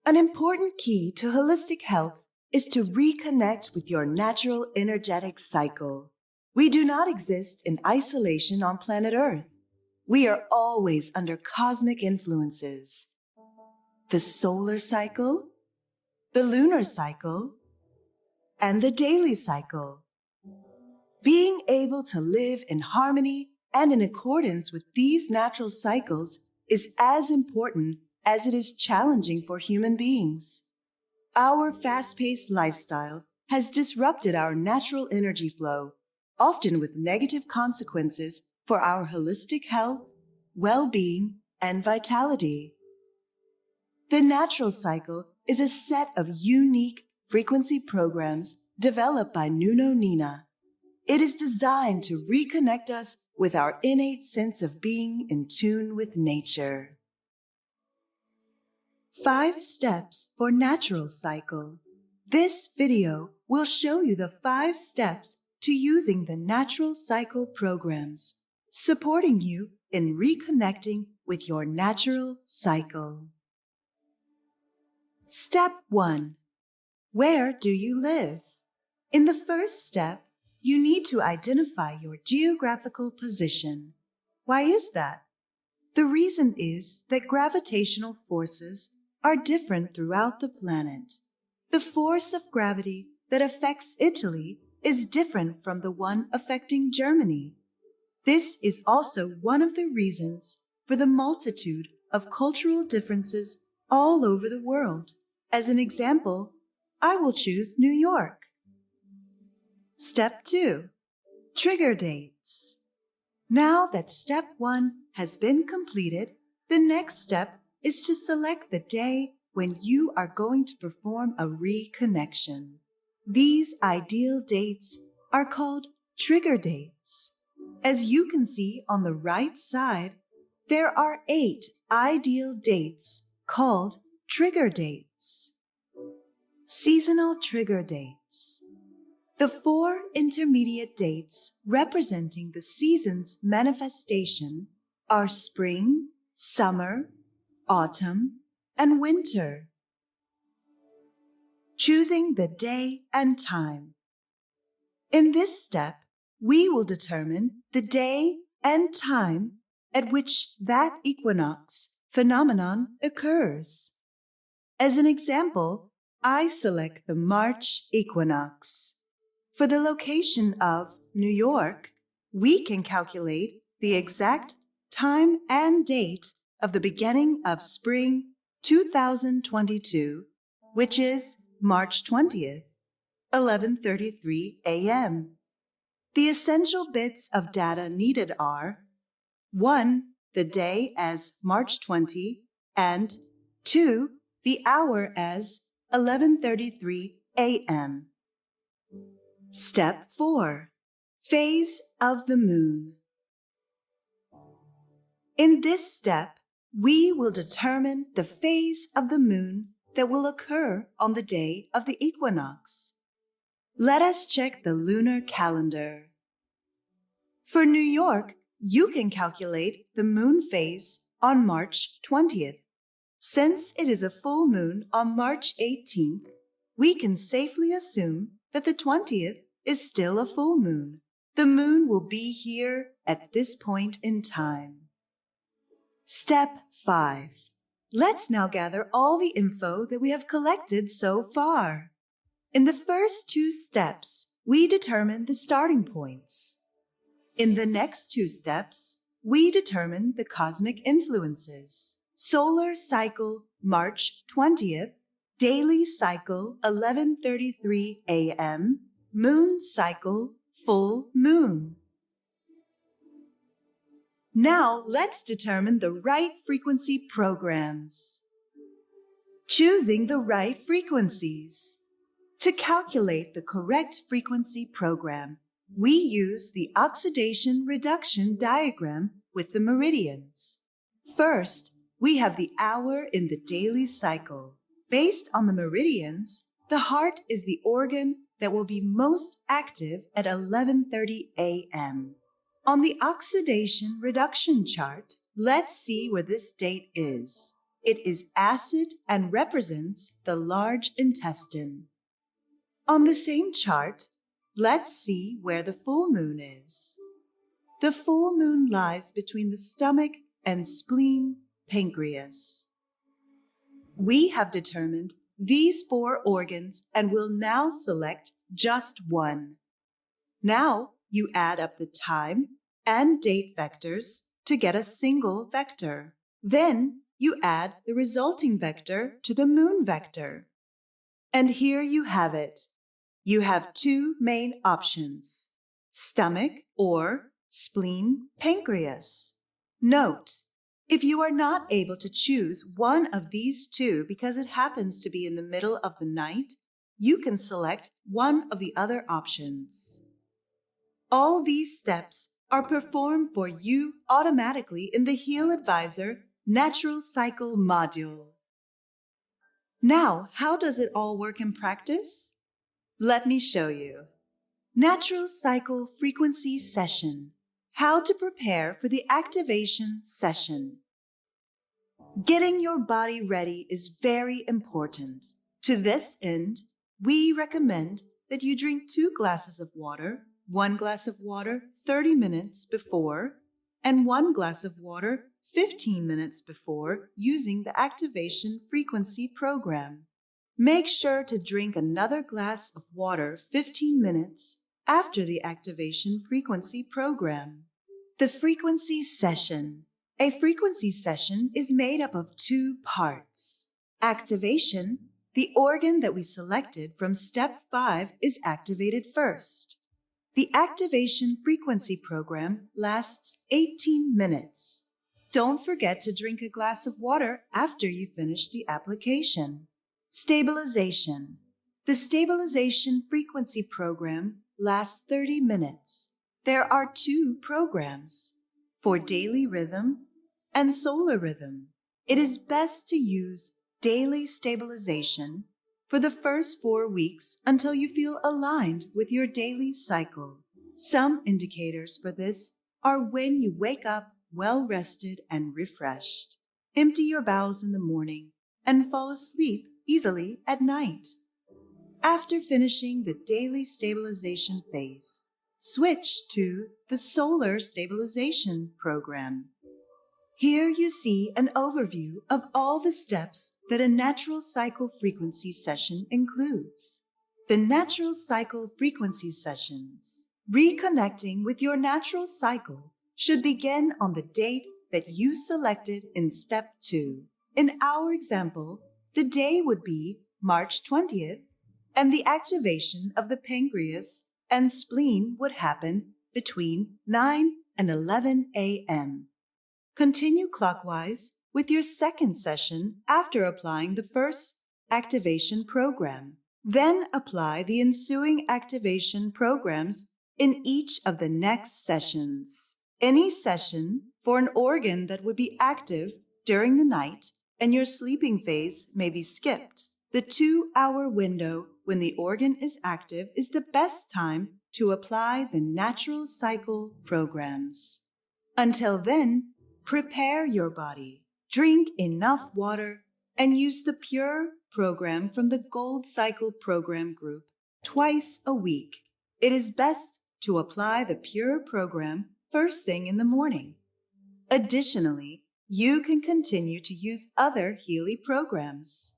An important key to holistic health is to reconnect with your natural energetic cycle. We do not exist in isolation on planet Earth. We are always under cosmic influences. The solar cycle, the lunar cycle, and the daily cycle. Being able to live in harmony and in accordance with these natural cycles is as important as it is challenging for human beings. Our fast-paced lifestyle has disrupted our natural energy flow, often with negative consequences for our holistic health, well-being, and vitality. The natural cycle is a set of unique frequency programs developed by Nuno Nina. It is designed to reconnect us with our innate sense of being in tune with nature. 5 steps for natural cycle. This video will show you the 5 steps to using the natural cycle programs, supporting you in reconnecting with your natural cycle. Step 1. Where do you live? In the first step, you need to identify your geographical position. Why is that? The reason is that gravitational forces are different throughout the planet. The force of gravity that affects Italy is different from the one affecting Germany. This is also one of the reasons for the multitude of cultural differences all over the world. As an example, I will choose New York. Step 2. Trigger dates. Now that step 1 has been completed, the next step is to select the day when you are going to perform a reconnection. These ideal dates are called trigger dates. As you can see on the right side, there are 8 ideal dates called trigger dates. Seasonal trigger dates. The 4 intermediate dates representing the season's manifestation are spring, summer, autumn, and winter. Choosing the day and time. In this step, we will determine the day and time at which that equinox phenomenon occurs. As an example, I select the March equinox. For the location of New York, we can calculate the exact time and date of the beginning of spring 2022, which is March 20th, 11:33 a.m. The essential bits of data needed are 1. The day as March 20 and 2. The hour as 11:33 a.m. Step 4. Phase of the moon. In this step, we will determine the phase of the moon that will occur on the day of the equinox. Let us check the lunar calendar. For New York, you can calculate the moon phase on March 20th. Since it is a full moon on March 18th, we can safely assume that the 20th is still a full moon. The moon will be here at this point in time. Step 5. Let's now gather all the info that we have collected so far. In the first 2 steps, we determine the starting points. In the next 2 steps, we determine the cosmic influences. Solar cycle, March 20th, daily cycle, 11:33 a.m., moon cycle, full moon. Now let's determine the right frequency programs. Choosing the right frequencies. To calculate the correct frequency program, we use the oxidation reduction diagram with the meridians. First, we have the hour in the daily cycle. Based on the meridians, the heart is the organ that will be most active at 11:30 a.m. On the oxidation reduction chart, let's see where this date is. It is acid and represents the large intestine. On the same chart, let's see where the full moon is. The full moon lies between the stomach and spleen, pancreas. We have determined these 4 organs and will now select just one. Now you add up the time and date vectors to get a single vector. Then you add the resulting vector to the moon vector. And here you have it. You have 2 main options, stomach or spleen, pancreas. Note, if you are not able to choose one of these 2 because it happens to be in the middle of the night, you can select one of the other options. All these steps are performed for you automatically in the HealAdvisor Natural Cycle module. Now, how does it all work in practice? Let me show you. Natural Cycle Frequency Session. How to prepare for the activation session. Getting your body ready is very important. To this end, we recommend that you drink 2 glasses of water, 1 glass of water 30 minutes before, and 1 glass of water 15 minutes before using the activation frequency program. Make sure to drink another glass of water 15 minutes after the activation frequency program. The frequency session. A frequency session is made up of 2 parts. Activation, the organ that we selected from step 5 is activated first. The activation frequency program lasts 18 minutes. Don't forget to drink a glass of water after you finish the application. Stabilization. The stabilization frequency program lasts 30 minutes. There are 2 programs for daily rhythm and solar rhythm. It is best to use daily stabilization for the first 4 weeks until you feel aligned with your daily cycle. Some indicators for this are when you wake up well rested and refreshed, empty your bowels in the morning, and fall asleep easily at night. After finishing the daily stabilization phase, switch to the solar stabilization program. Here you see an overview of all the steps that a natural cycle frequency session includes. The natural cycle frequency sessions. Reconnecting with your natural cycle should begin on the date that you selected in step 2. In our example, the day would be March 20th, and the activation of the pancreas and spleen would happen between 9 and 11 a.m. Continue clockwise with your second session after applying the first activation program. Then apply the ensuing activation programs in each of the next sessions. Any session for an organ that would be active during the night and your sleeping phase may be skipped. The 2-hour window when the organ is active is the best time to apply the natural cycle programs. Until then, prepare your body, drink enough water, and use the Pure program from the Gold Cycle program group twice a week. It is best to apply the Pure program first thing in the morning. Additionally, you can continue to use other Healy programs.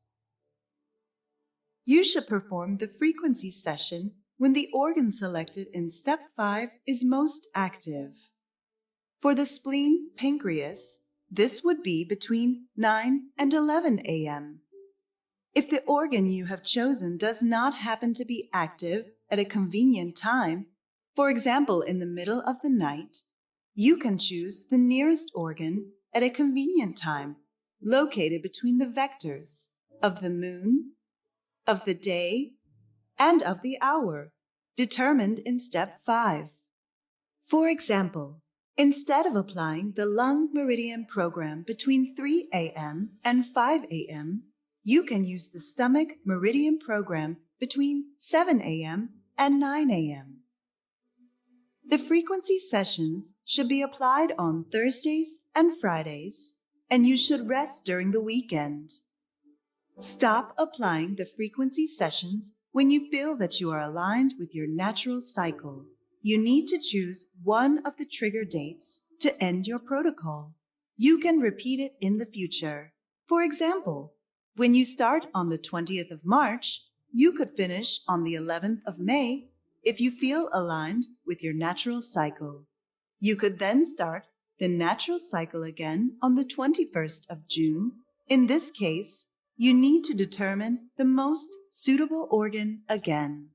You should perform the frequency session when the organ selected in step 5 is most active. For the spleen, pancreas, this would be between 9 and 11 a.m. If the organ you have chosen does not happen to be active at a convenient time, for example in the middle of the night, you can choose the nearest organ at a convenient time, located between the vectors of the moon, of the day, and of the hour, determined in step 5. For example, instead of applying the lung meridian program between 3 a.m. and 5 a.m., you can use the stomach meridian program between 7 a.m. and 9 a.m. The frequency sessions should be applied on Thursdays and Fridays and you should rest during the weekend. Stop applying the frequency sessions when you feel that you are aligned with your natural cycle. You need to choose one of the trigger dates to end your protocol. You can repeat it in the future. For example, when you start on the 20th of March, you could finish on the 11th of May if you feel aligned with your natural cycle. You could then start the natural cycle again on the 21st of June. In this case, you need to determine the most suitable organ again.